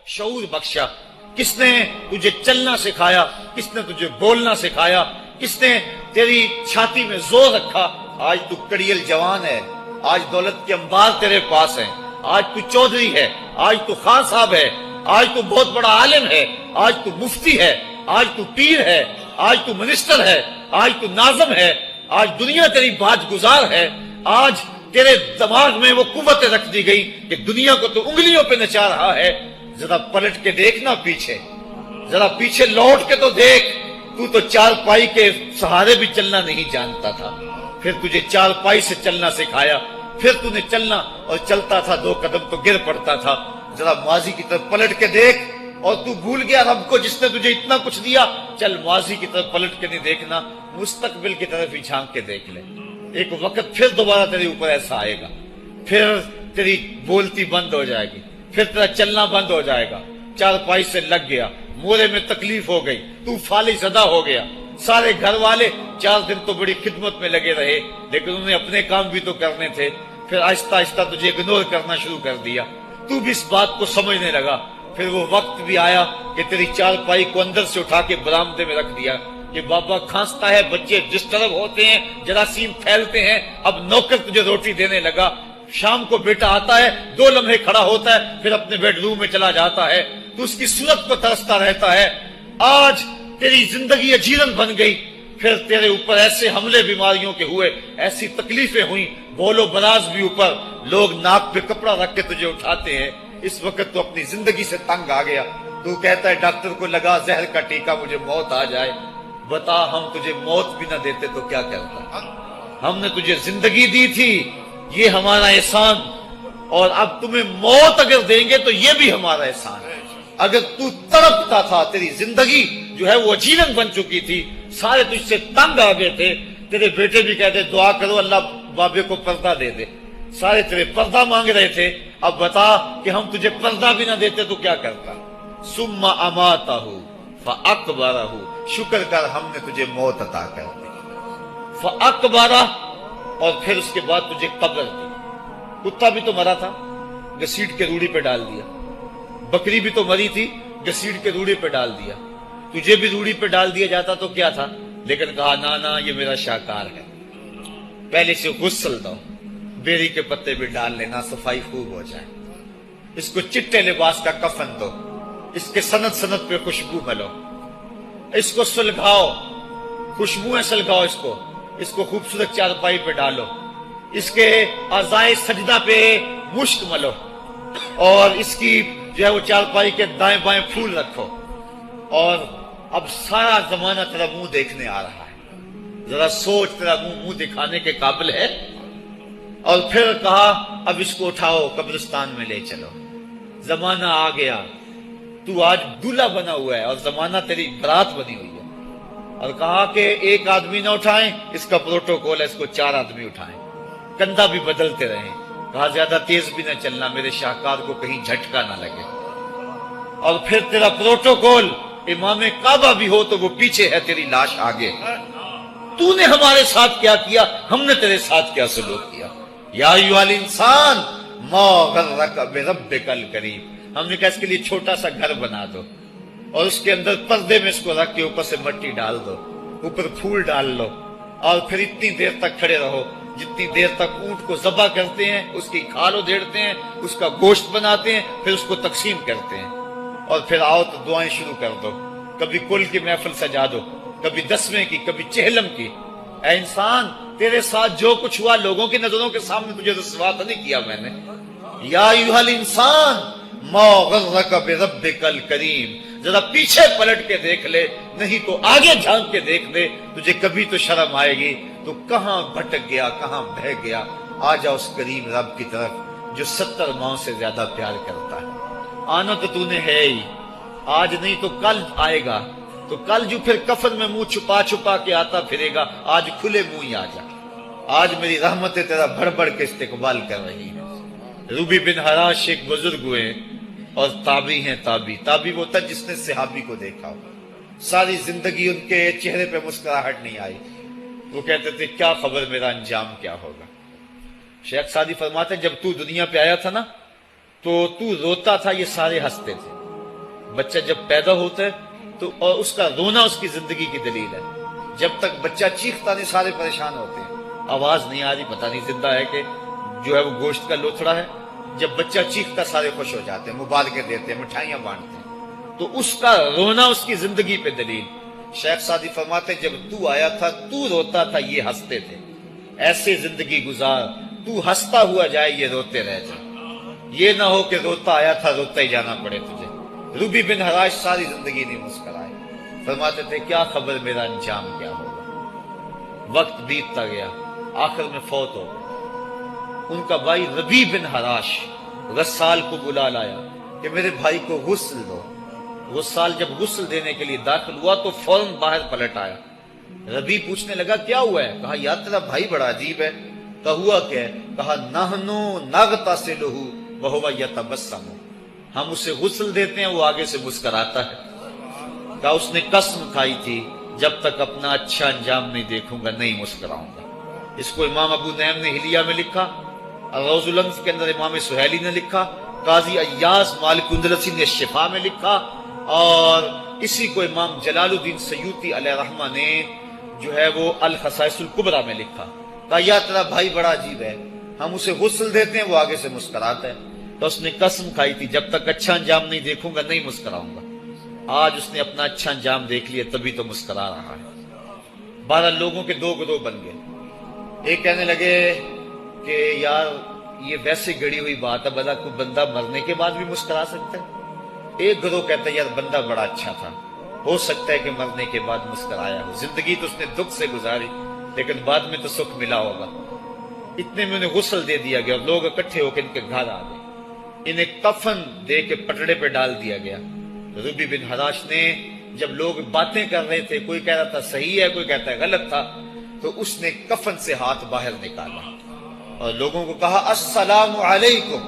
شعور بخشا؟ کس نے تجھے چلنا سکھایا؟ کس نے تجھے بولنا سکھایا؟ کس نے تیری چھاتی میں زور رکھا؟ آج تو کڑیل جوان ہے، آج دولت کے انبار تیرے پاس ہیں، آج تو چودھری ہے، آج تو خان صاحب ہے، آج تو بہت بڑا عالم ہے، آج تو مفتی ہے، آج تو پیر ہے، آج تو منسٹر ہے، آج تو ناظم ہے، آج دنیا تیری باج گزار ہے، آج تیرے دماغ میں وہ قوت رکھ دی گئی کہ دنیا کو تو انگلیوں پہ نچا رہا ہے۔ ذرا پلٹ کے دیکھنا پیچھے، ذرا پیچھے لوٹ کے تو دیکھ، تو چار پائی کے سہارے بھی چلنا نہیں جانتا تھا، پھر تجھے چار پائی سے چلنا سکھایا، پھر تو نے چلنا اور چلتا تھا، دو قدم تو گر پڑتا تھا۔ ذرا ماضی کی طرف پلٹ کے دیکھ، اور تو بھول گیا رب کو جس نے تجھے اتنا کچھ دیا۔ چل ماضی کی طرف پلٹ کے نہیں دیکھنا، مستقبل کی طرف ہی جھانک کے دیکھ لے۔ ایک وقت پھر دوبارہ تیرے اوپر ایسا آئے گا، پھر تیری بولتی بند ہو جائے گی، پھر تیرا چلنا بند ہو جائے گا۔ چار پائی سے لگ گیا، مورے میں تکلیف ہو گئی، تو فالج زدہ ہو گیا۔ سارے گھر والے 4 دن تو بڑی خدمت میں لگے رہے، لیکن انہیں اپنے کام بھی تو کرنے تھے، پھر آہستہ آہستہ تجھے اگنور کرنا شروع کر دیا۔ تو بھی اس بات کو سمجھنے لگا۔ پھر وہ وقت بھی آیا کہ تیری چار پائی کو اندر سے اٹھا کے برآمدے میں رکھ دیا کہ بابا کھانستا ہے، بچے ڈسٹرب ہوتے ہیں، جراثیم پھیلتے ہیں، اب نوکر تجھے روٹی دینے لگا۔ شام کو بیٹا آتا ہے، 2 لمحے کھڑا ہوتا ہے، پھر اپنے بیڈ روم میں چلا جاتا ہے، تو اس کی صورت کو ترستا رہتا ہے۔ آج تیری زندگی اجیرن بن گئی، پھر تیرے اوپر ایسے حملے بیماریوں کے ہوئے، ایسی تکلیفیں ہوئیں، بول و براز بھی اوپر، لوگ ناک پہ کپڑا رکھ کے تجھے اٹھاتے ہیں۔ اس وقت تو اپنی زندگی سے تنگ آ گیا، تو کہتا ہے ڈاکٹر کو لگا زہر کا ٹیکہ، مجھے موت آ جائے۔ بتا ہم تجھے موت بھی نہ دیتے تو کیا کرتا؟ ہم نے تجھے زندگی دی تھی، یہ ہمارا احسان، اور اب تمہیں موت اگر دیں گے تو یہ بھی ہمارا احسان ہے۔ اگر تو تڑپتا تھا، تیری زندگی جو ہے وہ اجیرن بن چکی تھی، سارے تجھ سے تنگ آ گئے تھے، تیرے بیٹے بھی کہتے دعا کرو اللہ بابے کو پردہ دے دے، سارے تیرے پردہ مانگ رہے تھے، اب بتا کہ ہم تجھے پردہ بھی نہ دیتے تو کیا کرتا؟ ثم اماتہ فاقبرہ، شکر کر ہم نے تجھے موت عطا کر دی، فاقبرہ، اور پھر اس کے بعد تجھے قبر دی۔ کتا بھی تو مرا تھا، گھسیٹ کے روڑی پہ ڈال دیا، بکری بھی تو مری تھی، گھسیٹ کے روڑی پہ ڈال دیا، تجھے بھی روڑی پہ ڈال دیا جاتا تو کیا تھا؟ لیکن کہا نا یہ میرا شاہکار ہے، پہلے سے غسل دو، بیری کے پتے بھی ڈال لینا، صفائی خوب ہو جائے، اس کو چٹے لباس کا کفن دو، اس کے سند سند پہ خوشبو ملو، اس کو سلگھاؤ، خوشبوئیں سلگھاؤ، اس کو خوبصورت چارپائی پہ ڈالو، اس کے اعضائے سجدہ پہ مشک ملو، اور اس کی جو ہے وہ چارپائی کے دائیں بائیں پھول رکھو، اور اب سارا زمانہ تیرا منہ دیکھنے آ رہا ہے، ذرا سوچ تیرا منہ دکھانے کے قابل ہے؟ اور پھر کہا اب اس کو اٹھاؤ، قبرستان میں لے چلو، زمانہ آ گیا، تو آج دولہا بنا ہوا ہے اور زمانہ تیری برات بنی ہوئی ہے، اور کہا کہ ایک آدمی نہ اٹھائیں، اس کا پروٹوکول ہے، اس کو 4 آدمی اٹھائیں، کندھا بھی بدلتے رہیں، کہا زیادہ تیز بھی نہ چلنا، میرے شاہکار کو کہیں جھٹکا نہ لگے، اور پھر تیرا پروٹوکول امام کعبہ بھی ہو تو وہ پیچھے ہے، تیری لاش آگے۔ تو نے ہمارے ساتھ کیا کیا، ہم نے تیرے ساتھ کیا سلوک کیا؟ یا ایھا الانسان ما غرک بربک الکریم، ہم نے کہا اس کے لیے چھوٹا سا گھر بنا دو، اور اس کے اندر پردے میں اس کو رکھ کے اوپر سے مٹی ڈال دو، اوپر پھول ڈال لو، اور پھر اتنی دیر تک کھڑے رہو جتنی دیر تک اونٹ کو ذبح کرتے ہیں، اس کی کھال ادھیڑتے ہیں، اس کا گوشت بناتے ہیں، پھر اس کو تقسیم کرتے ہیں، اور پھر آؤ تو دعائیں شروع کر دو، کبھی کل کی محفل سجا دو، کبھی 10ویں کی، کبھی چہلم کی۔ اے انسان، تیرے ساتھ جو کچھ ہوا لوگوں کی نظروں کے سامنے تجھے رسوا تو نہیں کیا میں نے؟ یا ایھا الانسان ما غرک بربک الکریم، ذرا پیچھے پلٹ کے دیکھ لے، نہیں تو آگے جھانک کے دیکھ لے، تجھے کبھی تو شرم آئے گی، تو کہاں بھٹک گیا، کہاں بہہ گیا۔ آ جا اس کریم رب کی طرف جو 70 ماؤں سے زیادہ پیار کرتا ہے۔ آنا تو نے ہے ہی، آج نہیں تو کل آئے گا، تو کل جو پھر کفن میں منہ چھپا چھپا کے آتا پھرے گا، آج کھلے منہ ہی آ جا۔ آج میری رحمتیں تیرا بڑھ بڑھ کے استقبال کر رہی ہیں۔ روبی بن حراش ایک بزرگ ہوئے اور تابعی ہیں، تابعی وہ تھا جس نے صحابی کو دیکھا ہو، ساری زندگی ان کے چہرے پہ مسکراہٹ نہیں آئی، وہ کہتے تھے کیا خبر میرا انجام کیا ہوگا۔ شیخ سعدی فرماتے ہیں جب تو دنیا پہ آیا تھا نا تو روتا تھا، یہ سارے ہنستے تھے، بچہ جب پیدا ہوتا ہے تو اور اس کا رونا اس کی زندگی کی دلیل ہے. جب تک بچہ چیختا نہیں سارے پریشان ہوتے ہیں, آواز نہیں آ رہی, پتہ نہیں زندہ ہے کہ جو ہے وہ گوشت کا لوتھڑا ہے. جب بچہ چیختا سارے خوش ہو جاتے ہیں, مبارکیں دیتے ہیں, مٹھائیاں بانٹتے ہیں. تو اس کا رونا اس کی زندگی پہ دلیل. شیخ سعدی فرماتے جب تو آیا تھا تو روتا تھا, یہ ہنستے تھے. ایسے زندگی گزار تو ہنستا ہوا جائے, یہ روتے رہ جائے. یہ نہ ہو کہ روتا آیا تھا روتا ہی جانا پڑے تجھے. روبی بن حراش ساری زندگی نہیں مسکرائے. فرماتے تھے کیا خبر میرا انجام کیا ہوگا. وقت بیتتا گیا, آخر میں فوت ہو گئے. ان کا بھائی ربی بن حراش غسال کو بلا لایا کہ میرے بھائی کو غسل دو. غسال جب غسل دینے کے لیے داخل ہوا تو فوراً باہر پلٹ آیا. ربی پوچھنے لگا کیا ہوا ہے. کہا یار تیرا بھائی بڑا عجیب ہے. کہا ہوا کیا ہے. کہا نحنو نغتسلہ وہو یتبسم, ہم اسے غسل دیتے ہیں وہ آگے سے مسکراتا ہے. کہا اس نے قسم کھائی تھی جب تک اپنا اچھا انجام نہیں دیکھوں گا نہیں مسکراؤں گا. اس کو امام ابو نعیم نے حلیہ میں لکھا, روز الانف کے اندر امام سہیلی نے لکھا, قاضی ایاز مالک اندلسی نے شفا میں لکھا, اور اسی کو امام جلال الدین سیوطی علیہ رحمہ نے جو ہے وہ الخصائص الکبریٰ میں لکھا. کہا یا تیرا بھائی بڑا عجیب ہے, ہم اسے غسل دیتے ہیں وہ آگے سے مسکراتا ہے. تو اس نے قسم کھائی تھی جب تک اچھا انجام نہیں دیکھوں گا نہیں مسکراؤں گا. آج اس نے اپنا اچھا انجام دیکھ لیا تبھی تو مسکرا رہا ہے. 12 لوگوں کے 2 گروہ بن گئے. ایک کہنے لگے کہ یار یہ ویسے گڑی ہوئی بات ہے, بھلا کوئی بندہ مرنے کے بعد بھی مسکرا سکتا ہے. ایک گروہ کہتا ہے یار بندہ بڑا اچھا تھا, ہو سکتا ہے کہ مرنے کے بعد مسکرایا ہو. زندگی تو اس نے دکھ سے گزاری لیکن بعد میں تو سکھ ملا ہوگا. اتنے میں انہیں غسل دے دیا گیا اور لوگ اکٹھے ہو کے ان کے گھر آ گئے. انہیں کفن دے کے پٹڑے پہ ڈال دیا گیا. ربی بن حراش نے جب لوگ باتیں کر رہے تھے, کوئی کہہ رہا تھا صحیح ہے, کوئی کہتا ہے غلط تھا, تو اس نے کفن سے ہاتھ باہر نکالا اور لوگوں کو کہا السلام علیکم.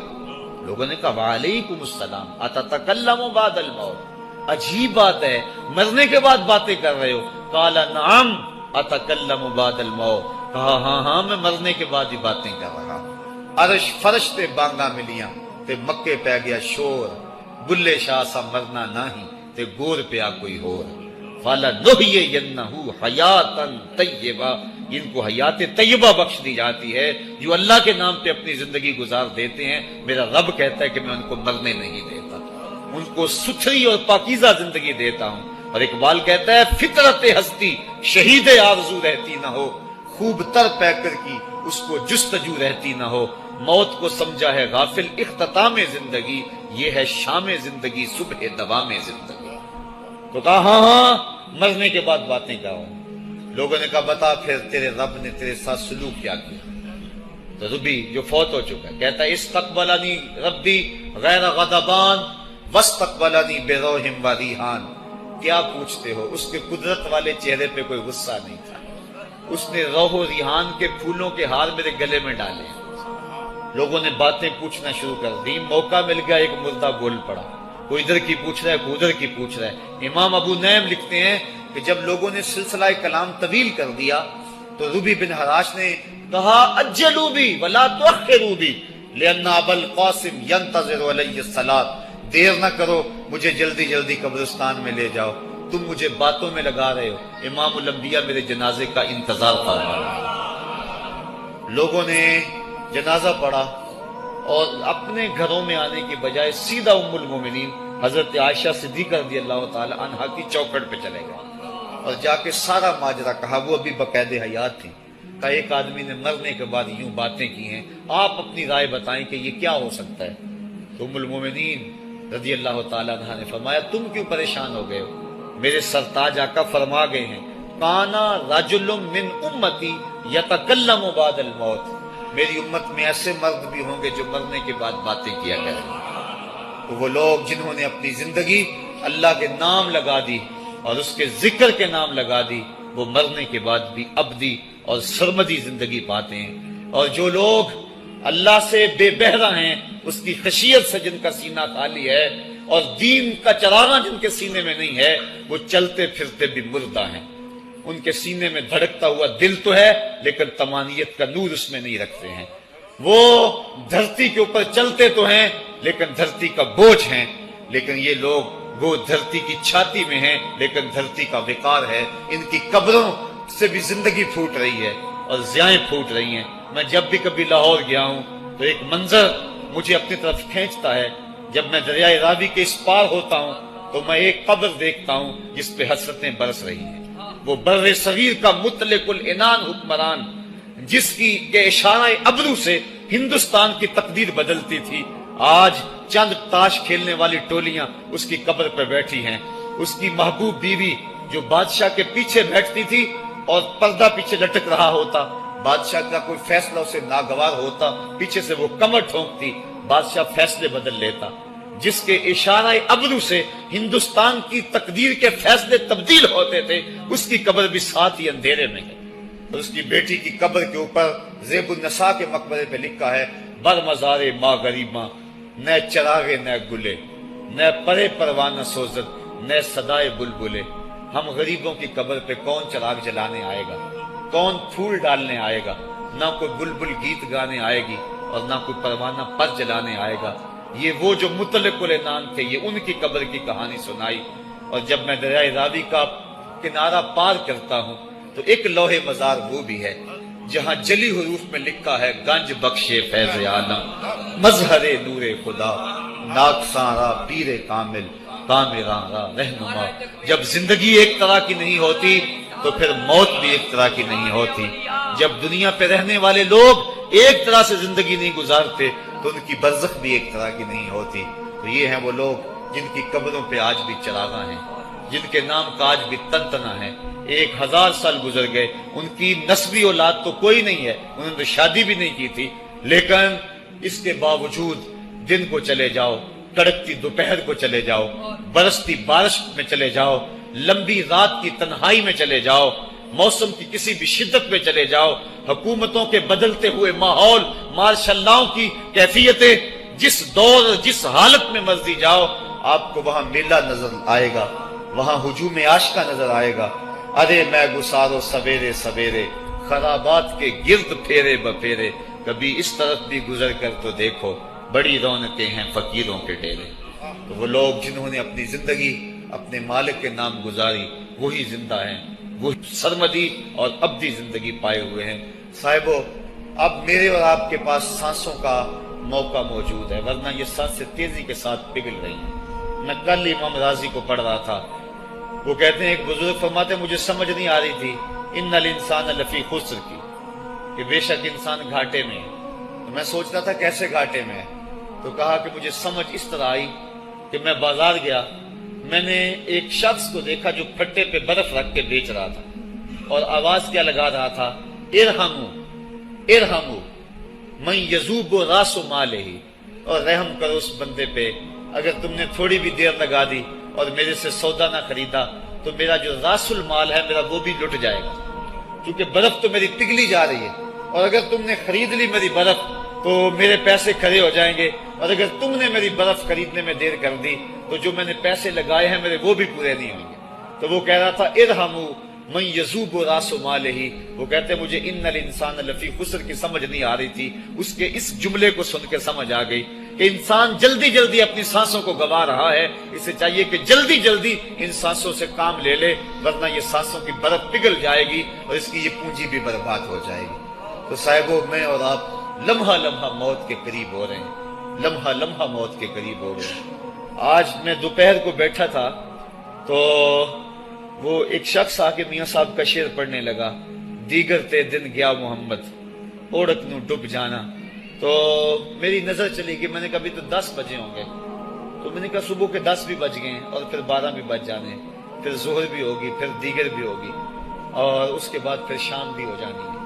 لوگوں نے کہا وعلیکم السلام, اتتکلم بعد الموت, عجیب بات ہے مرنے کے بعد باتیں کر رہے ہو. قال نعم اتکلم بعد الموت, کہا ہاں ہاں میں مرنے کے بعد ہی باتیں کر رہا ہوں. عرش فرش تے بانگا ملیاں تے مکے پہ گیا شور, بلے شاہ سا مرنا نہیں تے گور پہ آ کوئی ہور. فَلَنُحْيِيَنَّهُ حَيَاتًا طَيِّبَةً, ان کو حیات طیبہ بخش دی جاتی ہے جو اللہ کے نام پہ اپنی زندگی گزار دیتے ہیں. میرا رب کہتا ہے کہ میں ان کو مرنے نہیں دیتا, ان کو ستھری اور پاکیزہ زندگی دیتا ہوں. اور اقبال کہتا ہے فطرت ہستی شہید آرزو رہتی نہ ہو, خوب تر پیکر کی اس کو جستجو رہتی نہ ہو. موت کو سمجھا ہے غافل اختتام زندگی, یہ ہے شام زندگی صبح دوام زندگی. تو کہا ہاں ہاں مرنے کے بعد باتیں کروں. لوگوں نے کہا بتا پھر تیرے رب نے تیرے ساتھ سلوک کیا کیا. تو ربی جو فوت ہو چکا ہے کہتا ہے استقبلنی ربی غیر غضبان واستقبلنی بروح و ریحان. کیا پوچھتے ہو, اس کے قدرت والے چہرے پہ کوئی غصہ نہیں تھا. اس نے روح و ریحان کے پھولوں کے ہار میرے گلے میں ڈالے. لوگوں نے باتیں پوچھنا شروع کر دی. موقع مل گیا ایک مردہ بول پڑا, کوئی ادھر کی پوچھ رہا ہے کوئی ادھر کی پوچھ رہا ہے. امام ابو نعیم لکھتے ہیں کہ جب لوگوں نے سلسلہ کلام طویل کر دیا تو ربی بن حراش نے کہا اجلوا بی ولا تؤخروا بی لان ابا القاسم ينتظر علی الصلاۃ, دیر نہ کرو مجھے جلدی جلدی قبرستان میں لے جاؤ, تم مجھے باتوں میں لگا رہے ہو, امام الانبیاء میرے جنازے کا انتظار فرما رہے ہیں. لوگوں نے جنازہ پڑھا اور اپنے گھروں میں آنے کی بجائے سیدھا ام المومنین حضرت عائشہ صدیقہ رضی اللہ تعالی عنہا کی چوکھٹ پہ چلے گئے اور جا کے سارا ماجرا کہا. وہ ابھی باقاعدہ حیات تھیں. کہا ایک آدمی نے مرنے کے بعد یوں باتیں کی ہیں, آپ اپنی رائے بتائیں کہ یہ کیا ہو سکتا ہے. تو ام المومنین رضی اللہ تعالی عنہا نے فرمایا تم کیوں پریشان ہو گئے ہو, میرے سرتاج آقا فرما گئے ہیں کانا رجل من امتی یتکلم بعد الموت, میری امت میں ایسے مرد بھی ہوں گے جو مرنے کے بعد باتیں کیا کریں گے. تو وہ لوگ جنہوں نے اپنی زندگی اللہ کے نام لگا دی اور اس کے ذکر کے نام لگا دی, وہ مرنے کے بعد بھی ابدی اور سرمدی زندگی پاتے ہیں. اور جو لوگ اللہ سے بے بہرہ ہیں, اس کی خشیت سے جن کا سینہ خالی ہے اور دین کا چراغاں جن کے سینے میں نہیں ہے, وہ چلتے پھرتے بھی مردہ ہیں. ان کے سینے میں دھڑکتا ہوا دل تو ہے لیکن تمانیت کا نور اس میں نہیں رکھتے ہیں. وہ دھرتی کے اوپر چلتے تو ہیں لیکن دھرتی کا بوجھ ہیں. لیکن یہ لوگ وہ دھرتی کی چھاتی میں ہیں لیکن دھرتی کا وقار ہے. ان کی قبروں سے بھی زندگی پھوٹ رہی ہے اور ضیائیں پھوٹ رہی ہیں. میں جب بھی کبھی لاہور گیا ہوں تو ایک منظر مجھے اپنی طرف کھینچتا ہے. جب میں دریائے راوی کے اس پار ہوتا ہوں تو میں ایک قبر دیکھتا ہوں جس پہ حسرتیں برس رہی ہیں. وہ بر صغیر کا مطلق العنان حکمران جس کی کے اشارہ ابرو سے ہندوستان کی تقدیر بدلتی تھی، آج چند تاش کھیلنے والی ٹولیاں اس کی قبر پہ بیٹھی ہیں. اس کی محبوب بیوی جو بادشاہ کے پیچھے بیٹھتی تھی اور پردہ پیچھے لٹک رہا ہوتا، بادشاہ کا کوئی فیصلہ اسے ناگوار ہوتا، پیچھے سے وہ کمر ٹھونکتی، بادشاہ فیصلے بدل لیتا. جس کے اشارہ ابرو سے ہندوستان کی تقدیر کے فیصلے تبدیل ہوتے تھے، اس کی قبر بھی ساتھ ہی اندھیرے میں ہے. اور اس کی بیٹی کی قبر کے اوپر زیب النساء کے مقبرے پہ لکھا ہے: بر مزار ماں غریباں، نہ چراغے نہ گلے، نہ پرے پروانہ سوزد، نہ صدائے بلبلے. ہم غریبوں کی قبر پہ کون چراغ جلانے آئے گا، کون پھول ڈالنے آئے گا؟ نہ کوئی بلبل گیت گانے آئے گی اور نہ کوئی پروانہ پر جلانے آئے گا. یہ وہ جو مطلق العنان تھے، یہ ان کی قبر کی کہانی سنائی. اور جب میں دریائے راوی کا کنارہ پار کرتا ہوں تو ایک لوح مزار وہ بھی ہے جہاں جلی حروف میں لکھا ہے: گنج بخشے فیض عالم، مظہر نور خدا، ناکساں پیر کامل، کامراں رہنما. جب زندگی ایک طرح کی نہیں ہوتی تو پھر موت بھی ایک طرح کی نہیں ہوتی. جب دنیا پہ رہنے والے لوگ ایک طرح سے زندگی نہیں گزارتے تو ان کی برزخ بھی ایک طرح کی نہیں ہوتی. تو یہ ہیں وہ لوگ جن کی قبروں پہ آج بھی چراغاں ہیں، جن کے نام کا آج بھی تنتنا ہے. 1000 سال گزر گئے، ان کی نسبی اولاد تو کوئی نہیں ہے، انہوں نے شادی بھی نہیں کی تھی، لیکن اس کے باوجود دن کو چلے جاؤ، کڑکتی دوپہر کو چلے جاؤ، برستی بارش میں چلے جاؤ، لمبی رات کی تنہائی میں چلے جاؤ، موسم کی کسی بھی شدت میں چلے جاؤ، حکومتوں کے بدلتے ہوئے ماحول، مارشل لاؤ کی کیفیتیں، جس دور جس حالت میں مرضی جاؤ، آپ کو وہاں میلہ نظر آئے گا، وہاں ہجوم عاشقہ نظر آئے گا. ارے میں گسارو سویرے سویرے، خرابات کے گرد پھیرے بپھیرے، کبھی اس طرف بھی گزر کر تو دیکھو، بڑی رونقیں ہیں فقیروں کے ڈیرے. تو وہ لوگ جنہوں نے اپنی زندگی اپنے مالک کے نام گزاری، وہی زندہ ہیں، وہ سرمدی اور ابدی زندگی پائے ہوئے ہیں. صاحبو، اب میرے اور آپ کے پاس سانسوں کا موقع موجود ہے، ورنہ یہ سانسیں تیزی کے ساتھ پگھل رہی ہیں. میں کل امام راضی کو پڑھ رہا تھا، وہ کہتے ہیں، ایک بزرگ فرماتے ہیں، مجھے سمجھ نہیں آ رہی تھی ان الانسان لفی خسر کی، کہ بے شک انسان گھاٹے میں ہے. تو میں سوچ رہا تھا کیسے گھاٹے میں ہے، تو کہا کہ مجھے سمجھ اس طرح آئی کہ میں بازار گیا، میں نے ایک شخص کو دیکھا جو پھٹے پہ برف رکھ کے بیچ رہا تھا، اور آواز کیا لگا رہا تھا: ارحمو ارحمو من یذوب راس مالہ، اور رحم کرو اس بندے پہ، اگر تم نے تھوڑی بھی دیر لگا دی اور میرے سے سودا نہ خریدا تو میرا جو راس المال ہے میرا وہ بھی لٹ جائے گا، کیونکہ برف تو میری پگھلی جا رہی ہے، اور اگر تم نے خرید لی میری برف تو میرے پیسے کھڑے ہو جائیں گے، اور اگر تم نے میری برف خریدنے میں دیر کر دی تو جو میں نے پیسے لگائے ہیں میرے وہ بھی پورے نہیں ہوں گے. تو وہ کہہ رہا تھا ارحمو من یذوب راس مالہ. وہ کہتے مجھے ان الانسان لفی خسر کی سمجھ نہیں آ رہی تھی، اس کے اس جملے کو سن کے سمجھ آ گئی کہ انسان جلدی جلدی اپنی سانسوں کو گوا رہا ہے، اسے چاہیے کہ جلدی جلدی ان سانسوں سے کام لے لے، ورنہ یہ سانسوں کی برف پگھل جائے گی اور اس کی یہ پونجی بھی برباد ہو جائے گی. تو صاحبو، میں اور آپ لمحہ لمحہ موت کے قریب ہو رہے ہیں، لمحہ لمحہ موت کے قریب ہو رہے ہیں. آج میں دوپہر کو بیٹھا تھا تو وہ ایک شخص آ کے میاں صاحب کا شعر پڑھنے لگا: دیگر تے دن گیا محمد، اوڑک نو ڈب جانا. تو میری نظر چلی گئی، میں نے کہا ابھی تو 10 بجے ہوں گے، تو میں نے کہا صبح کے 10 بھی بج گئے اور پھر 12 بھی بج جانے، پھر ظہر بھی ہوگی، پھر دیگر بھی ہوگی، اور اس کے بعد پھر شام بھی ہو جانی ہے.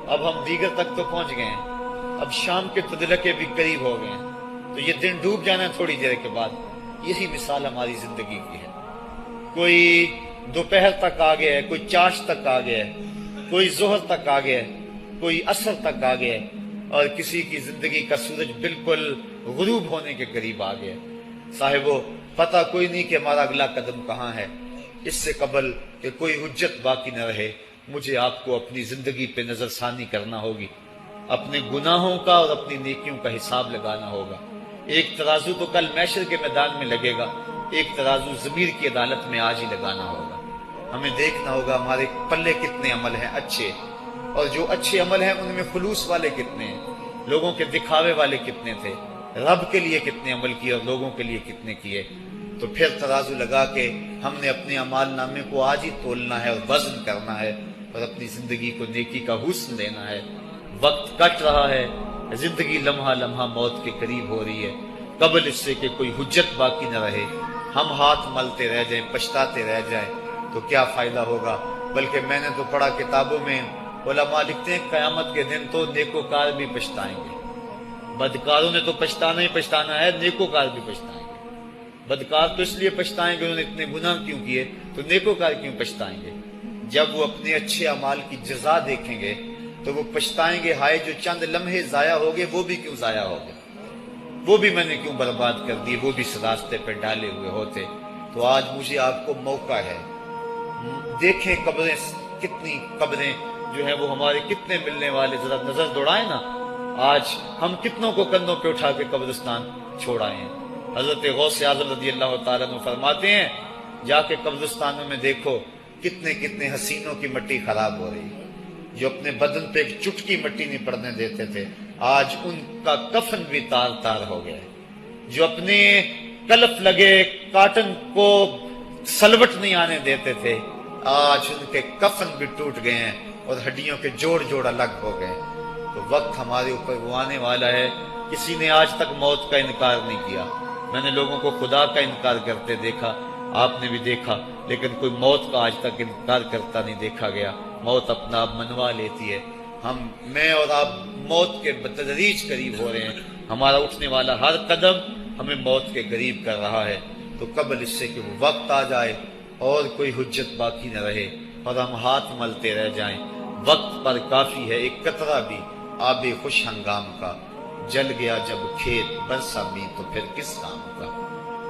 اب ہم دیگر تک تو پہنچ گئے ہیں، اب شام کے تدلکے بھی قریب ہو گئے ہیں، تو یہ دن ڈوب جانا ہے تھوڑی دیر کے بعد. یہی مثال ہماری زندگی کی ہے. کوئی دوپہر تک آ گیا ہے، کوئی چاش تک آ گیا ہے، کوئی ظہر تک آ گیا ہے، کوئی عصر تک آ گیا ہے، اور کسی کی زندگی کا سورج بالکل غروب ہونے کے قریب آ گیا. صاحبو، پتہ کوئی نہیں کہ ہمارا اگلا قدم کہاں ہے. اس سے قبل کہ کوئی حجت باقی نہ رہے، مجھے آپ کو اپنی زندگی پہ نظر ثانی کرنا ہوگی، اپنے گناہوں کا اور اپنی نیکیوں کا حساب لگانا ہوگا. ایک ترازو تو کل محشر کے میدان میں لگے گا، ایک ترازو ضمیر کی عدالت میں آج ہی لگانا ہوگا. ہمیں دیکھنا ہوگا ہمارے پلے کتنے عمل ہیں اچھے، اور جو اچھے عمل ہیں ان میں خلوص والے کتنے ہیں، لوگوں کے دکھاوے والے کتنے تھے، رب کے لیے کتنے عمل کیے اور لوگوں کے لیے کتنے کیے. تو پھر ترازو لگا کے ہم نے اپنے اعمال نامے کو آج ہی تولنا ہے اور وزن کرنا ہے اور اپنی زندگی کو نیکی کا حسن دینا ہے. وقت کٹ رہا ہے، زندگی لمحہ لمحہ موت کے قریب ہو رہی ہے. قبل اس سے کہ کوئی حجت باقی نہ رہے ہم ہاتھ ملتے رہ جائیں، پچھتاتے رہ جائیں تو کیا فائدہ ہوگا. بلکہ میں نے تو پڑھا کتابوں میں، علماء لکھتے ہیں قیامت کے دن تو نیکوکار بھی پچھتائیں گے. بدکاروں نے تو پچھتانا ہی پچھتانا ہے، نیکوکار بھی پچھتائیں گے. بدکار تو اس لیے پچھتائیں گے انہوں نے اتنے گناہ کیوں کیے، تو نیکوکار کیوں پچھتائیں گے. جب وہ اپنے اچھے اعمال کی جزا دیکھیں گے تو وہ پچھتائیں گے، ہائے جو چند لمحے ضائع ہو گئے وہ بھی کیوں ضائع ہو گئے، وہ بھی میں نے کیوں برباد کر دی، وہ بھی اس راستے پہ ڈالے ہوئے ہوتے. تو آج مجھے آپ کو موقع ہے، دیکھیں قبریں کتنی، قبریں جو ہیں وہ ہمارے کتنے ملنے والے، ذرا نظر دوڑائیں نا. آج ہم کتنوں کو کندھوں پہ اٹھا کے قبرستان چھوڑائے ہیں. حضرت غوث اعظم رضی اللہ تعالیٰ عنہ فرماتے ہیں جا کے قبرستانوں میں دیکھو کتنے کتنے حسینوں کی مٹی خراب ہو رہی، جو اپنے بدن پہ ایک چٹکی مٹی نہیں پڑنے دیتے تھے آج ان کا کفن بھی تار تار ہو گیا. جو اپنے کلف لگے کاٹن کو سلوٹ نہیں آنے دیتے تھے آج ان کے کفن بھی ٹوٹ گئے ہیں اور ہڈیوں کے جوڑ جوڑ الگ ہو گئے. تو وقت ہمارے اوپر وہ آنے والا ہے. کسی نے آج تک موت کا انکار نہیں کیا. میں نے لوگوں کو خدا کا انکار کرتے دیکھا، آپ نے بھی دیکھا، لیکن کوئی موت کا آج تک انکار کرتا نہیں دیکھا گیا. موت اپنا آپ منوا لیتی ہے. میں اور آپ موت کے بتدریج قریب ہو رہے ہیں. ہمارا اٹھنے والا ہر قدم ہمیں موت کے قریب کر رہا ہے. تو قبل اس سے کہ وہ وقت آ جائے اور کوئی حجت باقی نہ رہے اور ہم ہاتھ ملتے رہ جائیں، وقت پر کافی ہے ایک قطرہ بھی آب خوش ہنگام کا. جل گیا جب کھیت برسا بھی تو پھر کس کام کا.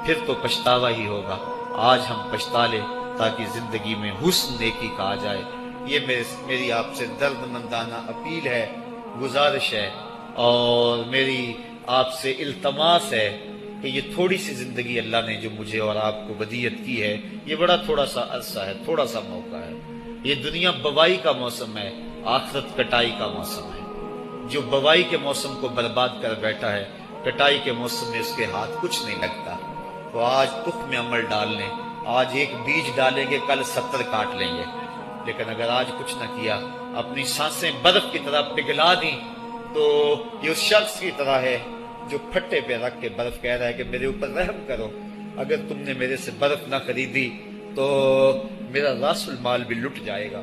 پھر تو پچھتاوا ہی ہوگا. آج ہم پچھتا لیں تاکہ زندگی میں حسن نیکی کا آ جائے. یہ میری آپ سے درد مندانہ اپیل ہے، گزارش ہے، اور میری آپ سے التماس ہے کہ یہ تھوڑی سی زندگی اللہ نے جو مجھے اور آپ کو ودیت کی ہے، یہ بڑا تھوڑا سا عرصہ ہے، تھوڑا سا موقع ہے. یہ دنیا بوائی کا موسم ہے، آخرت کٹائی کا موسم ہے. جو بوائی کے موسم کو برباد کر بیٹھا ہے، کٹائی کے موسم میں اس کے ہاتھ کچھ نہیں لگتا. تو آج تخم میں عمل ڈال لیں. آج ایک بیج ڈالیں گے، کل 70 کاٹ لیں گے. لیکن اگر آج کچھ نہ کیا، اپنی سانسیں برف کی طرح پگھلا دیں، تو یہ اس شخص کی طرح ہے جو پھٹے پہ رکھ کے برف کہہ رہا ہے کہ میرے اوپر رحم کرو. اگر تم نے میرے سے برف نہ خریدی تو میرا راس المال بھی لٹ جائے گا.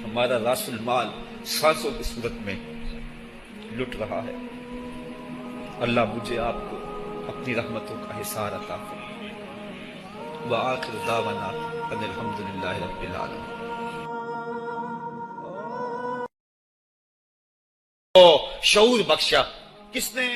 ہمارا راس المال سانسوں کی صورت میں لٹ رہا ہے. اللہ مجھے آپ کو اپنی رحمتوں کا حصار عطا فرمائے. وآخر دعوانا ان الحمدللہ رب العالمین. شعور بخشا کس نے؟